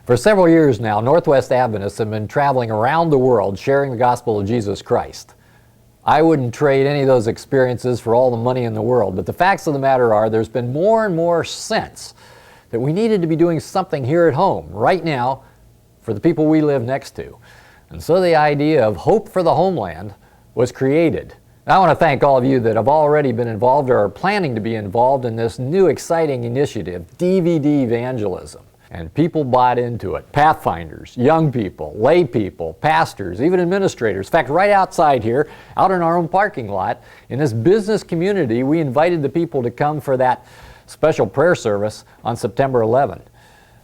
For several years now, Northwest Adventists have been traveling around the world sharing the gospel of Jesus Christ. I wouldn't trade any of those experiences for all the money in the world, but the facts of the matter are there's been more and more sense that we needed to be doing something here at home, right now, for the people we live next to. And so the idea of Hope for the Homeland was created. And I want to thank all of you that have already been involved or are planning to be involved in this new exciting initiative, DVD evangelism. And people bought into it. Pathfinders, young people, lay people, pastors, even administrators. In fact, right outside here, out in our own parking lot, in this business community, we invited the people to come for that special prayer service on September 11.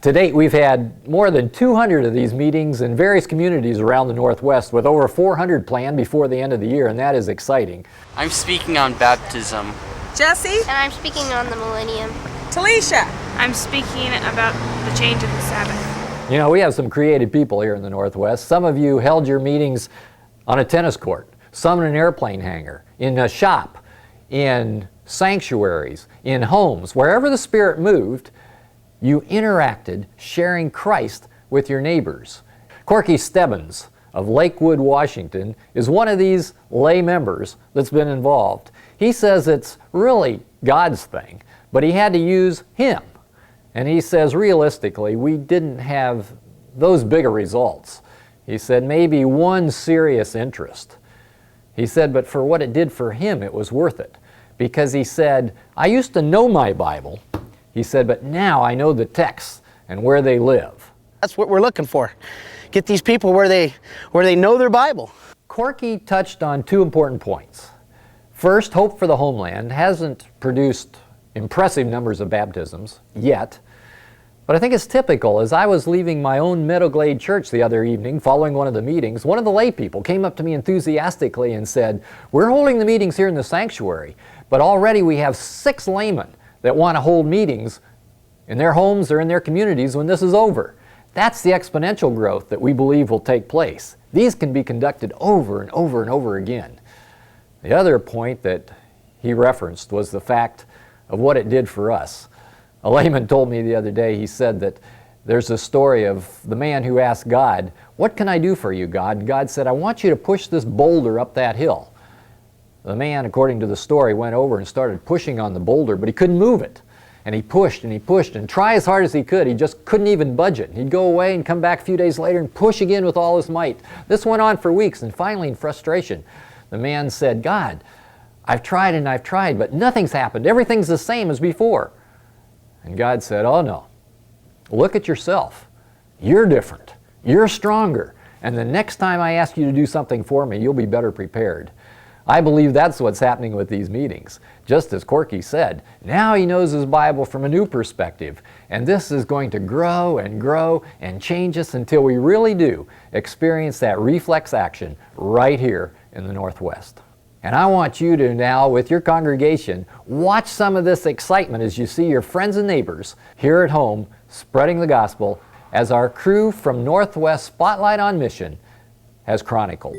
To date, we've had more than 200 of these meetings in various communities around the Northwest, with over 400 planned before the end of the year, and that is exciting. I'm speaking on baptism. Jesse? And I'm speaking on the millennium. Talisha? I'm speaking about the change of the Sabbath. You know, we have some creative people here in the Northwest. Some of you held your meetings on a tennis court, some in an airplane hangar, in a shop, in sanctuaries, in homes. Wherever the Spirit moved, you interacted, sharing Christ with your neighbors. Corky Stebbins of Lakewood, Washington, is one of these lay members that's been involved. He says it's really God's thing, but he had to use him. And he says, realistically, we didn't have those bigger results. He said, maybe one serious interest. He said, but for what it did for him, it was worth it. Because he said, I used to know my Bible. He said, but now I know the texts and where they live. That's what we're looking for. Get these people where they know their Bible. Corky touched on two important points. First, Hope for the Homeland hasn't produced impressive numbers of baptisms yet, but I think it's typical. As I was leaving my own Meadowglade church the other evening following one of the meetings, one of the lay people came up to me enthusiastically and said, we're holding the meetings here in the sanctuary, but already we have 6 laymen that want to hold meetings in their homes or in their communities when this is over. That's the exponential growth that we believe will take place. These can be conducted over and over and over again. The other point that he referenced was the fact of what it did for us. A layman told me the other day, he said that there's a story of the man who asked God, what can I do for you, God? And God said, I want you to push this boulder up that hill. The man, according to the story, went over and started pushing on the boulder, but he couldn't move it. And he pushed and try as hard as he could. He just couldn't even budge it. He'd go away and come back a few days later and push again with all his might. This went on for weeks, and finally, in frustration, the man said, God, I've tried and I've tried, but nothing's happened. Everything's the same as before. And God said, oh no, look at yourself. You're different. You're stronger. And the next time I ask you to do something for me, you'll be better prepared. I believe that's what's happening with these meetings. Just as Corky said, now he knows his Bible from a new perspective. And this is going to grow and change us until we really do experience that reflex action right here in the Northwest. And I want you to now, with your congregation, watch some of this excitement as you see your friends and neighbors here at home spreading the gospel as our crew from Northwest Spotlight on Mission has chronicled.